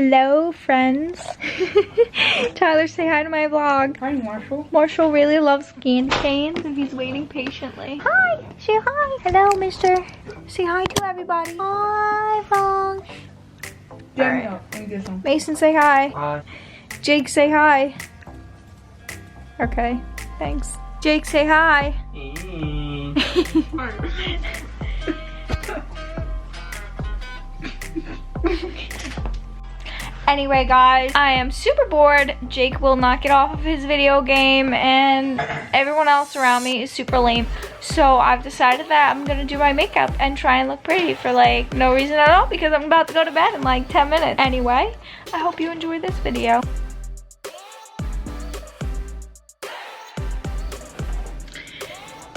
Hello, friends. Tyler, say hi to my vlog. Hi, Marshall. Marshall really loves candy canes and he's waiting patiently. Hi, say hi. Hello, mister. Say hi to everybody. Hi, vlog. Yeah, let me get some. Mason, say hi. Hi. Jake, say hi. Okay, thanks. Jake, say hi. Anyway, guys, I am super bored. Jake will not get off of his video game and everyone else around me is super lame. So I've decided that I'm gonna do my makeup and try and look pretty for like no reason at all because I'm about to go to bed in like 10 minutes. Anyway, I hope you enjoyed this video.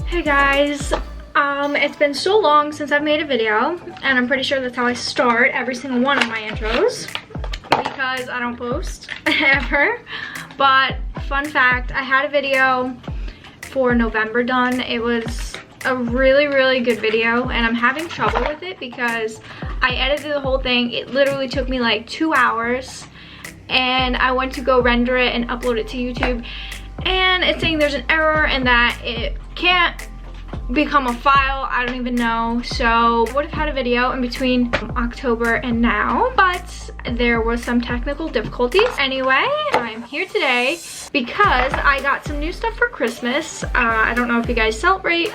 Hey guys, it's been so long since I've made a video and I'm pretty sure that's how I start every single one of my intros because I don't post ever. But fun fact, I had a video for November done. It was a really good video and I'm having trouble with it because I edited the whole thing. It literally took me like 2 hours and I went to go render it and upload it to YouTube and it's saying there's an error and that it can't become a file. I don't even know. So I would have had a video in between October and now, but there was some technical difficulties. Anyway, I'm here today because I got some new stuff for Christmas. I don't know if you guys celebrate,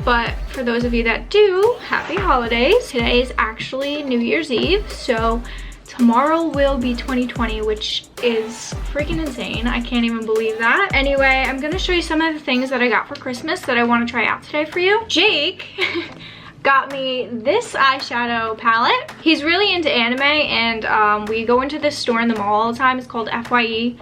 but for those of you that do, happy holidays. Today is actually New Year's Eve, so tomorrow will be 2020, which is freaking insane. I can't even believe that. Anyway, I'm gonna show you some of the things that I got for Christmas that I want to try out today for you. Jake got me this eyeshadow palette. He's really into anime and we go into this store in the mall all the time. It's called FYE.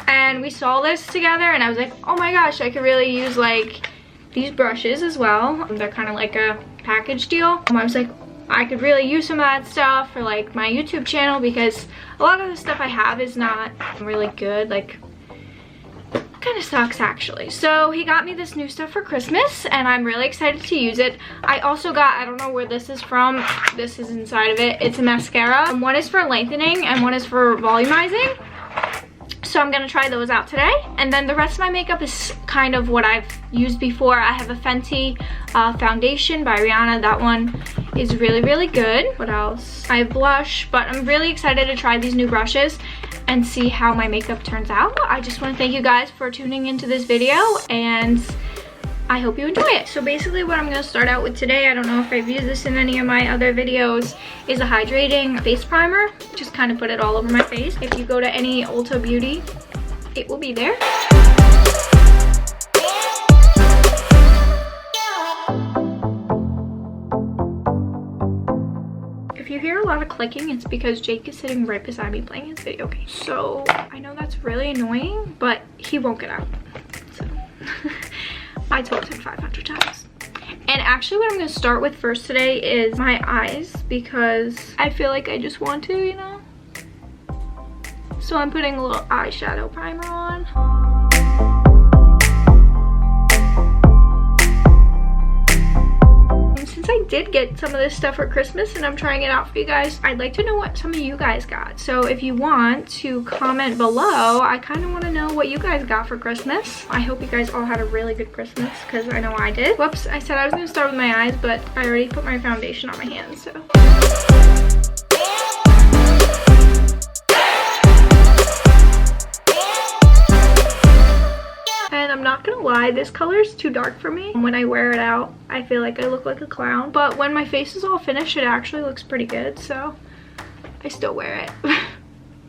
And we saw this together and I was like, oh my gosh, I could really use like these brushes as well. They're kind of like a package deal. I was like, I could really use some of that stuff for like my YouTube channel because a lot of the stuff I have is not really good, like kind of sucks actually. So he got me this new stuff for Christmas and I'm really excited to use it. I also got, I don't know where this is from, this is inside of it. It's a mascara. One is for lengthening and one is for volumizing. So I'm gonna try those out today. And then the rest of my makeup is kind of what I've used before. I have a Fenty foundation by Rihanna. That one is really good. What else? I have blush, but I'm really excited to try these new brushes and see how my makeup turns out. I just want to thank you guys for tuning into this video and I hope you enjoy it. So basically what I'm going to start out with today, I don't know if I've used this in any of my other videos, is a hydrating face primer. Just kind of put it all over my face. If you go to any Ulta Beauty, it will be there. If you hear a lot of clicking, it's because Jake is sitting right beside me playing his video game. So I know that's really annoying, but he won't get out. So I told him 500 times. And actually what I'm going to start with first today is my eyes because I feel like I just want to, you know. So I'm putting a little eyeshadow primer on. Since I did get some of this stuff for Christmas and I'm trying it out for you guys, I'd like to know what some of you guys got. So if you want to comment below, I kind of want to know what you guys got for Christmas. I hope you guys all had a really good Christmas because I know I did. Whoops, I said I was going to start with my eyes, but I already put my foundation on my hands, so. And I'm not gonna lie, this color is too dark for me. When I wear it out, I feel like I look like a clown. But when my face is all finished, it actually looks pretty good, so I still wear it.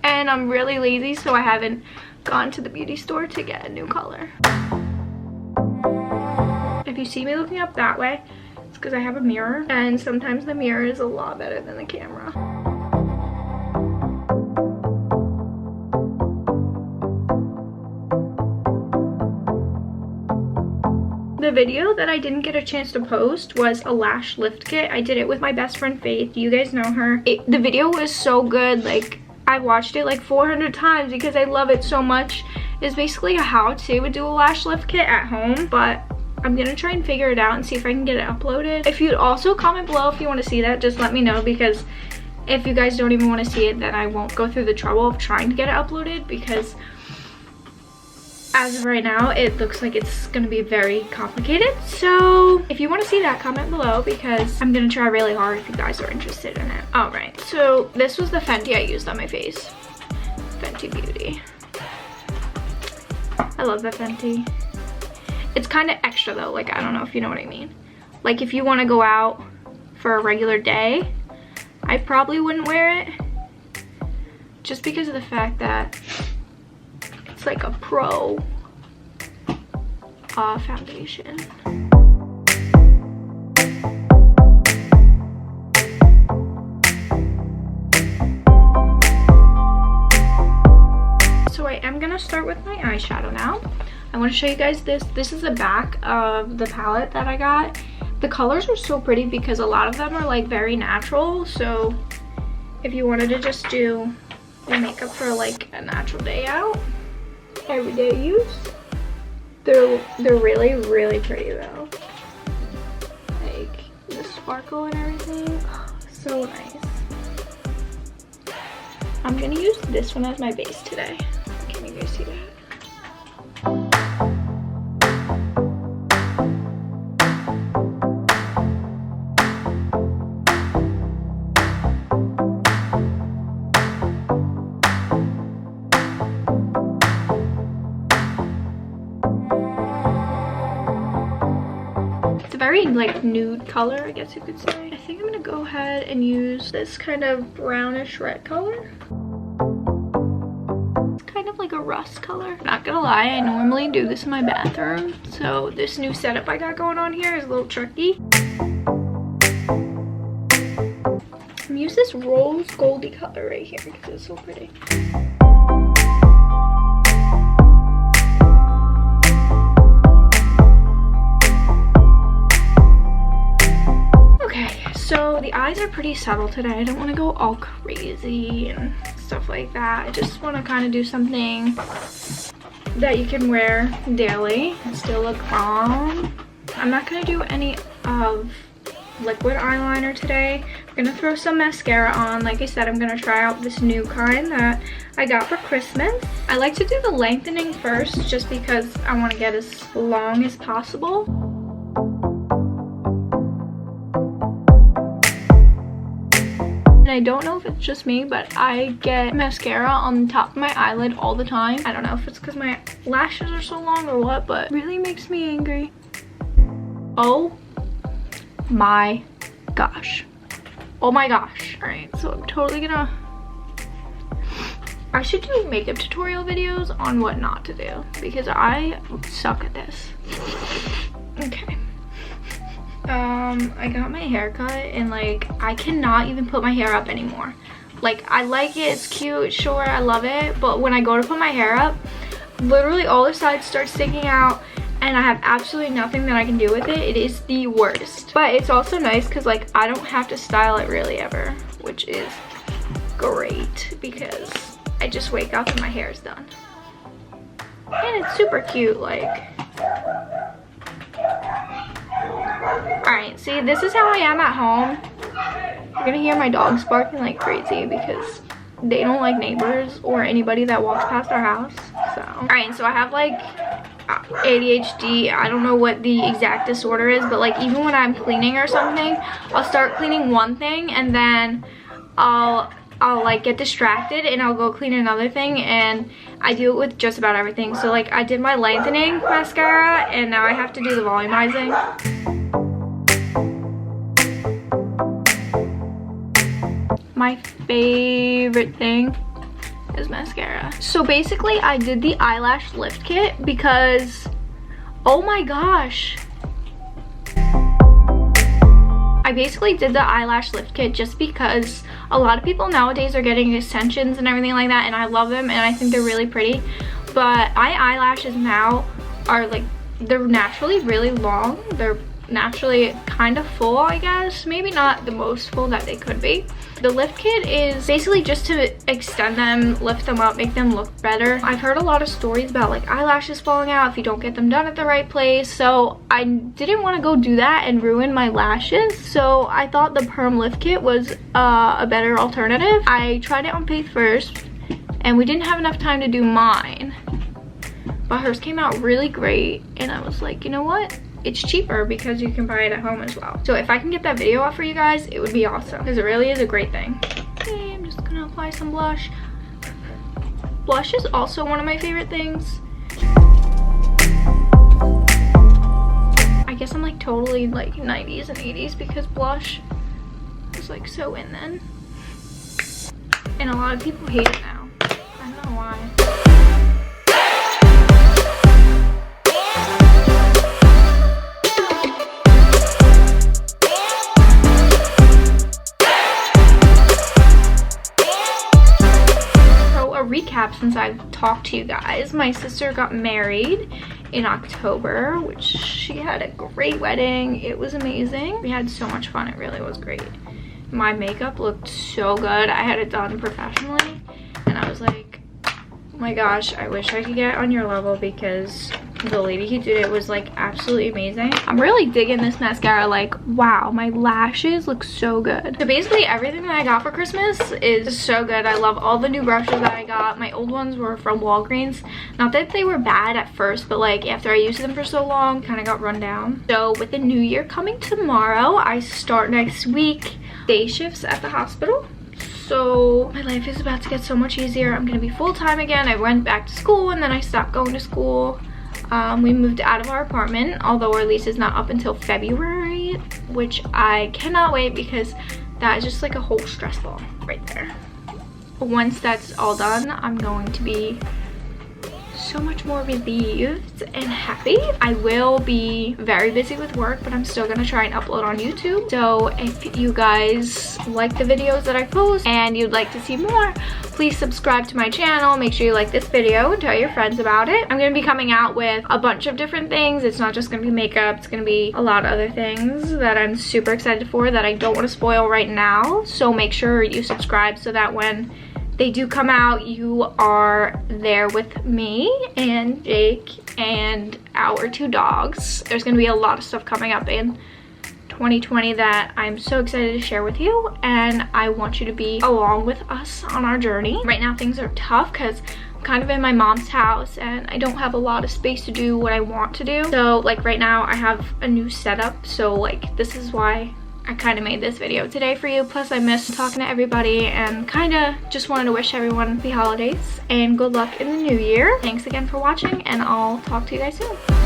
And I'm really lazy, so I haven't gone to the beauty store to get a new color. If you see me looking up that way, it's because I have a mirror, and sometimes the mirror is a lot better than the camera. The video that I didn't get a chance to post was a lash lift kit. I did it with my best friend Faith. You guys know her. The video was so good. Like, I watched it like 400 times because I love it so much. It's basically a how-to do a lash lift kit at home, but I'm gonna try and figure it out and see if I can get it uploaded. If you'd also comment below if you want to see that, just let me know because If you guys don't even want to see it, then I won't go through the trouble of trying to get it uploaded, because as of right now, it looks like it's gonna be very complicated. So if you want to see that, comment below, because I'm gonna try really hard if you guys are interested in it. All right, so this was the Fenty I used on my face. Fenty Beauty. I love the Fenty. It's kind of extra though, like, I don't know if you know what I mean. Like, if you want to go out for a regular day, I probably wouldn't wear it, just because of the fact that it's like a pro foundation. So I am gonna start with my eyeshadow now. I want to show you guys this. This is the back of the palette that I got. The colors are so pretty because a lot of them are like very natural. So if you wanted to just do your makeup for like a natural day out, everyday use, they're really, really pretty though. Like the sparkle and everything, oh, so nice. I'm gonna use this one as my base today. Can you guys see that? Very like nude color, I guess you could say. I think I'm gonna go ahead and use this kind of brownish red color. It's kind of like a rust color. Not gonna lie, I normally do this in my bathroom, so this new setup I got going on here is a little tricky. I'm gonna use this rose goldy color right here because it's so pretty. So the eyes are pretty subtle today. I don't want to go all crazy and stuff like that. I just want to kind of do something that you can wear daily and still look calm. I'm not going to do any of liquid eyeliner today. I'm going to throw some mascara on. Like I said, I'm going to try out this new kind that I got for Christmas. I like to do the lengthening first just because I want to get as long as possible. I don't know if it's just me, but I get mascara on the top of my eyelid all the time. I don't know if it's because my lashes are so long or what, but it really makes me angry. Oh my gosh. Oh my gosh. All right, so I'm totally gonna... I should do makeup tutorial videos on what not to do because I suck at this. Okay. I got my hair cut and like I cannot even put my hair up anymore. Like, I like it, it's cute, sure, I love it, but when I go to put my hair up, literally all the sides start sticking out and I have absolutely nothing that I can do with it. It is the worst. But it's also nice because like I don't have to style it really ever, which is great because I just wake up and my hair is done. And it's super cute, like. Alright, see, this is how I am at home. You're gonna hear my dogs barking like crazy because they don't like neighbors or anybody that walks past our house. So, alright, so I have like ADHD. I don't know what the exact disorder is, but like even when I'm cleaning or something, I'll start cleaning one thing and then I'll like get distracted and I'll go clean another thing, and I do it with just about everything. So like I did my lengthening mascara and now I have to do the volumizing. My favorite thing is mascara. So basically I did the eyelash lift kit because, oh my gosh. I basically did the eyelash lift kit just because a lot of people nowadays are getting extensions and everything like that, and I love them and I think they're really pretty. But my eyelashes now are like, they're naturally really long. They're naturally kind of full, I guess. Maybe not the most full that they could be. The lift kit is basically just to extend them, lift them up, make them look better. I've heard a lot of stories about like eyelashes falling out if you don't get them done at the right place. So I didn't want to go do that and ruin my lashes. So I thought the perm lift kit was a better alternative. I tried it on Faith first and we didn't have enough time to do mine. But hers came out really great and I was like, you know what? It's cheaper because you can buy it at home as well. So if I can get that video off for you guys, it would be awesome because it really is a great thing. Okay, I'm just gonna apply some blush. Blush is also one of my favorite things. I guess I'm like totally like 90s and 80s because blush was like so in then. And a lot of people hate it now. I don't know why. Recap since I've talked to you guys. My sister got married in October, which she had a great wedding. It was amazing. We had so much fun. It really was great. My makeup looked so good. I had it done professionally and I was like, oh my gosh, I wish I could get on your level because the lady who did it was like absolutely amazing. I'm really digging this mascara. Like, wow, my lashes look so good. So basically everything that I got for Christmas is so good. I love all the new brushes that I got. My old ones were from Walgreens. Not that they were bad at first, but like after I used them for so long, kind of got run down. So with the new year coming tomorrow, I start next week day shifts at the hospital. So my life is about to get so much easier. I'm gonna be full-time again. I went back to school and then I stopped going to school. We moved out of our apartment, although our lease is not up until February, which I cannot wait because that is just like a whole stress ball right there. Once that's all done, I'm going to be so much more relieved and happy. I will be very busy with work, but I'm still gonna try and upload on YouTube. So if you guys like the videos that I post and you'd like to see more, please subscribe to my channel. Make sure you like this video and tell your friends about it. I'm gonna be coming out with a bunch of different things. It's not just gonna be makeup, it's gonna be a lot of other things that I'm super excited for that I don't want to spoil right now. So make sure you subscribe so that when they do come out, you are there with me and Jake and our 2 dogs. There's gonna be a lot of stuff coming up in 2020 that I'm so excited to share with you, and I want you to be along with us on our journey. Right now things are tough because I'm kind of in my mom's house and I don't have a lot of space to do what I want to do. So like right now I have a new setup, so like this is why I kind of made this video today for you. Plus I missed talking to everybody and kind of just wanted to wish everyone happy holidays and good luck in the new year. Thanks again for watching and I'll talk to you guys soon.